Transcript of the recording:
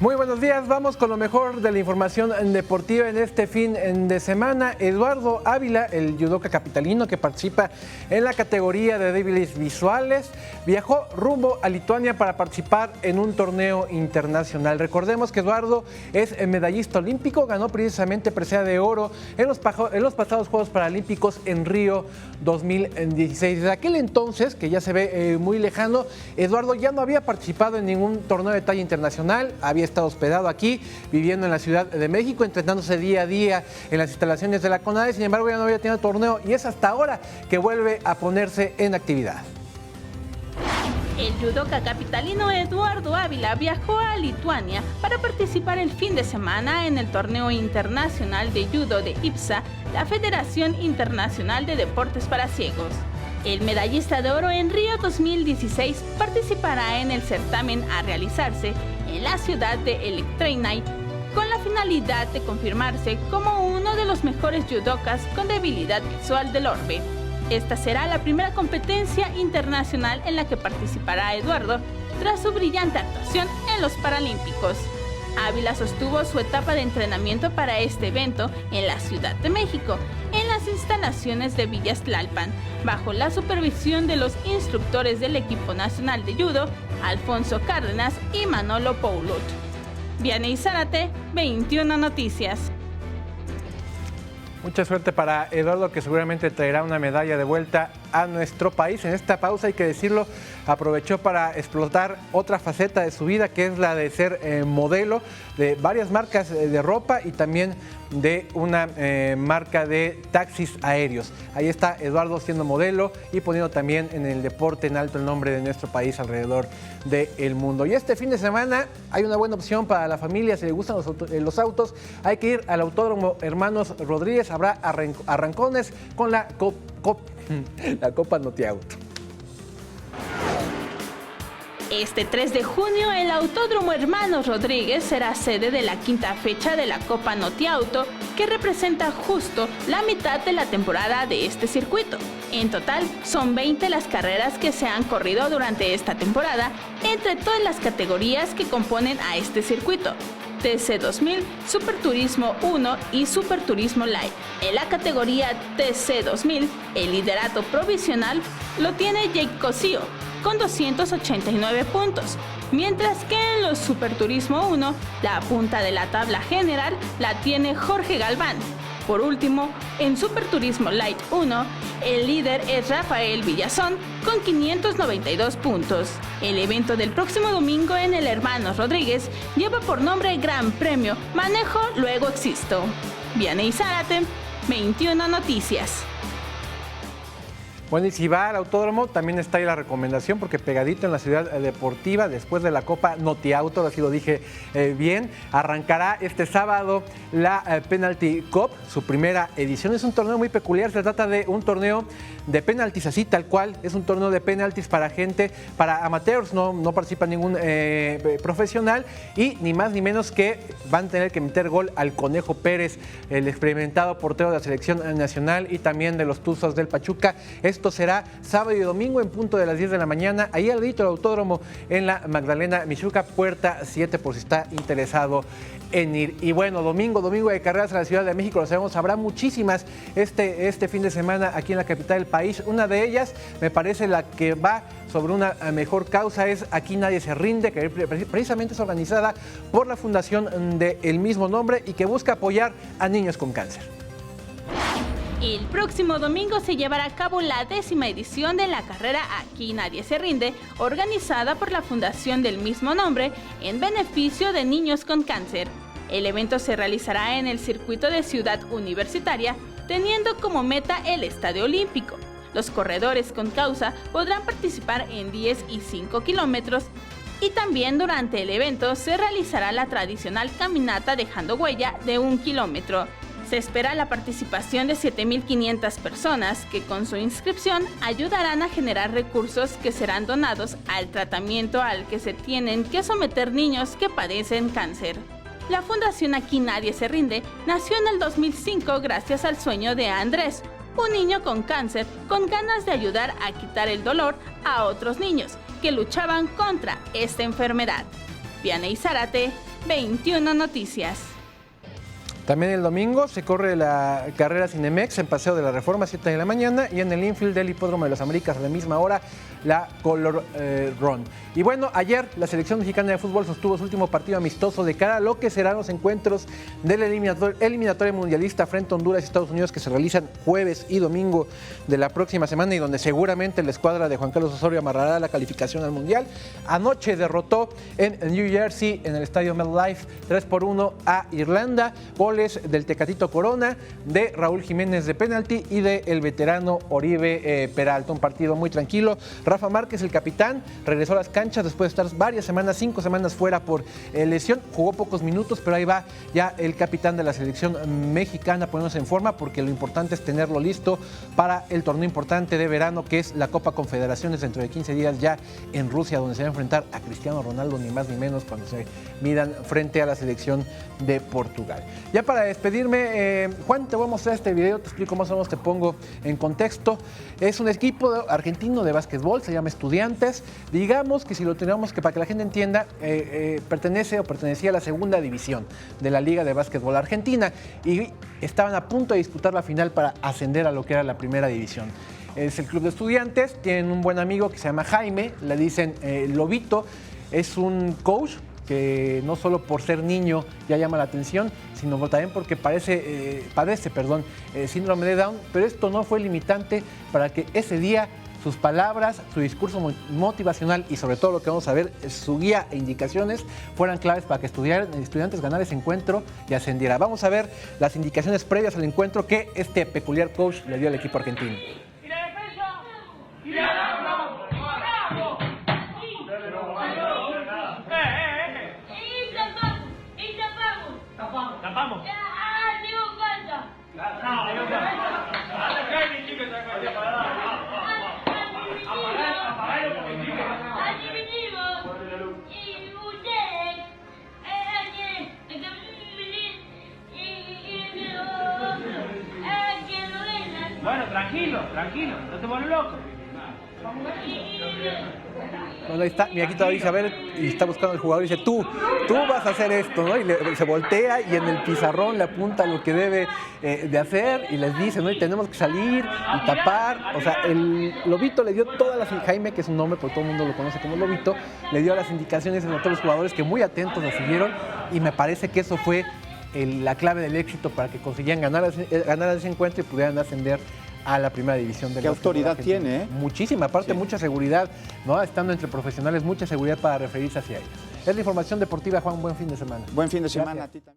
Muy buenos días, vamos con lo mejor de la información deportiva en este fin de semana. Eduardo Ávila, el judoka capitalino que participa en la categoría de débiles visuales, viajó rumbo a Lituania para participar en un torneo internacional. Recordemos que Eduardo es medallista olímpico, ganó precisamente presea de oro en los pasados Juegos Paralímpicos en Río 2016. Desde aquel entonces, que ya se ve muy lejano, Eduardo ya no había participado en ningún torneo de talla internacional, había estado hospedado aquí, viviendo en la Ciudad de México, entrenándose día a día en las instalaciones de la CONADE. Sin embargo, ya no había tenido torneo y es hasta ahora que vuelve a ponerse en actividad. El judoka capitalino Eduardo Ávila viajó a Lituania para participar el fin de semana en el torneo internacional de judo de IPSA, la Federación Internacional de Deportes para Ciegos. El medallista de oro en Río 2016 participará en el certamen a realizarse en la ciudad de Elektrėnai, con la finalidad de confirmarse como uno de los mejores judokas con debilidad visual del orbe. Esta será la primera competencia internacional en la que participará Eduardo tras su brillante actuación en los Paralímpicos. Ávila sostuvo su etapa de entrenamiento para este evento en la Ciudad de México, en las instalaciones de Villas Tlalpan, bajo la supervisión de los instructores del equipo nacional de judo, Alfonso Cárdenas y Manolo Poulut. Vianey Zárate, 21 Noticias. Mucha suerte para Eduardo, que seguramente traerá una medalla de vuelta a nuestro país. En esta pausa, hay que decirlo, aprovechó para explotar otra faceta de su vida, que es la de ser modelo de varias marcas de ropa y también de una marca de taxis aéreos. Ahí está Eduardo siendo modelo y poniendo también en el deporte en alto el nombre de nuestro país alrededor del mundo. Y este fin de semana hay una buena opción para la familia. Si le gustan los autos, hay que ir al Autódromo Hermanos Rodríguez. Habrá arrancones con la Copa Notiauto. Este 3 de junio, el Autódromo Hermanos Rodríguez será sede de la quinta fecha de la Copa Notiauto, que representa justo la mitad de la temporada de este circuito. En total, son 20 las carreras que se han corrido durante esta temporada, entre todas las categorías que componen a este circuito: TC2000, Super Turismo 1 y Super Turismo Light. En la categoría TC2000, el liderato provisional lo tiene Jake Cosío, con 289 puntos, mientras que en los Super Turismo 1, la punta de la tabla general la tiene Jorge Galván. Por último, en Super Turismo Light 1, el líder es Rafael Villazón con 592 puntos. El evento del próximo domingo en el Hermanos Rodríguez lleva por nombre Gran Premio Manejo Luego Existo. Vianey Zárate, 21 Noticias. Bueno, y si va al autódromo, también está ahí la recomendación, porque pegadito en la ciudad deportiva, después de la Copa Notiauto, así lo dije bien, arrancará este sábado la Penalty Cup, su primera edición. Es un torneo muy peculiar, se trata de un torneo de penaltis, así tal cual, es un torneo de penaltis para gente, para amateurs, no participa ningún profesional, y ni más ni menos que van a tener que meter gol al Conejo Pérez, el experimentado portero de la selección nacional y también de los Tuzos del Pachuca. Esto será sábado y domingo en punto de las 10 de la mañana, ahí al ladito del autódromo en la Magdalena Michuca, puerta 7, por si está interesado en ir. Y bueno, domingo de carreras en la Ciudad de México, lo sabemos, habrá muchísimas este fin de semana aquí en la capital del país. Una de ellas, me parece la que va sobre una mejor causa, es Aquí Nadie Se Rinde, que precisamente es organizada por la fundación del mismo nombre y que busca apoyar a niños con cáncer. El próximo domingo se llevará a cabo la 10ª edición de la carrera Aquí Nadie Se Rinde, organizada por la fundación del mismo nombre en beneficio de niños con cáncer. El evento se realizará en el circuito de Ciudad Universitaria, teniendo como meta el Estadio Olímpico. Los corredores con causa podrán participar en 10 y 5 kilómetros, y también durante el evento se realizará la tradicional caminata dejando huella de 1 kilómetro. Se espera la participación de 7.500 personas que con su inscripción ayudarán a generar recursos que serán donados al tratamiento al que se tienen que someter niños que padecen cáncer. La Fundación Aquí Nadie Se Rinde nació en el 2005 gracias al sueño de Andrés, un niño con cáncer con ganas de ayudar a quitar el dolor a otros niños que luchaban contra esta enfermedad. Vianey Zárate, 21 Noticias. También el domingo se corre la carrera Cinemex en Paseo de la Reforma, 7 de la mañana, y en el infield del Hipódromo de las Américas a la misma hora, la Color Run. Y bueno, ayer la selección mexicana de fútbol sostuvo su último partido amistoso de cara a lo que serán los encuentros del eliminatoria mundialista frente a Honduras y Estados Unidos, que se realizan jueves y domingo de la próxima semana y donde seguramente la escuadra de Juan Carlos Osorio amarrará la calificación al Mundial. Anoche derrotó en New Jersey, en el estadio MetLife, 3-1 a Irlanda. Goles del Tecatito Corona, de Raúl Jiménez de penalti y del veterano Oribe Peralta. Un partido muy tranquilo. Rafa Márquez, el capitán, regresó a las canchas después de estar varias semanas, 5 semanas fuera por lesión. Jugó pocos minutos, pero ahí va ya el capitán de la selección mexicana poniéndose en forma, porque lo importante es tenerlo listo para el torneo importante de verano, que es la Copa Confederaciones dentro de 15 días ya en Rusia, donde se va a enfrentar a Cristiano Ronaldo, ni más ni menos, cuando se midan frente a la selección de Portugal. Ya para despedirme, Juan, te voy a mostrar este video, te explico más o menos, te pongo en contexto. Es un equipo argentino de básquetbol, se llama Estudiantes. Digamos que si lo tenemos, que para que la gente entienda, pertenecía a la segunda división de la Liga de Básquetbol Argentina y estaban a punto de disputar la final para ascender a lo que era la primera división. Es el club de Estudiantes, tienen un buen amigo que se llama Jaime, le dicen Lobito, es un coach que no solo por ser niño ya llama la atención, sino también porque padece síndrome de Down, pero esto no fue limitante para que ese día sus palabras, su discurso motivacional y sobre todo lo que vamos a ver, su guía e indicaciones fueran claves para que Estudiantes ganara ese encuentro y ascendiera. Vamos a ver las indicaciones previas al encuentro que este peculiar coach le dio al equipo argentino. Tapamos. Digo falta. Allí vinimos y ustedes que no vengan. Bueno, tranquilo, no te vuelvas loco. Bueno, ahí está, mi aquí todavía dice, a ver, y está buscando al jugador y dice, tú vas a hacer esto, ¿no? Y se voltea y en el pizarrón le apunta lo que debe de hacer y les dice, ¿no? Y tenemos que salir y tapar. O sea, el Lobito le dio todas las, Jaime, que es un nombre, porque todo el mundo lo conoce como Lobito, le dio las indicaciones a todos los jugadores que muy atentos la siguieron y me parece que eso fue la clave del éxito para que consiguieran ganar ese encuentro y pudieran ascender a la primera división del ¿Qué autoridad tiene? Muchísima, aparte sí. Mucha seguridad, ¿no? Estando entre profesionales, mucha seguridad para referirse hacia ellos. Es la información deportiva, Juan, buen fin de semana. Buen fin de semana Gracias. a ti también.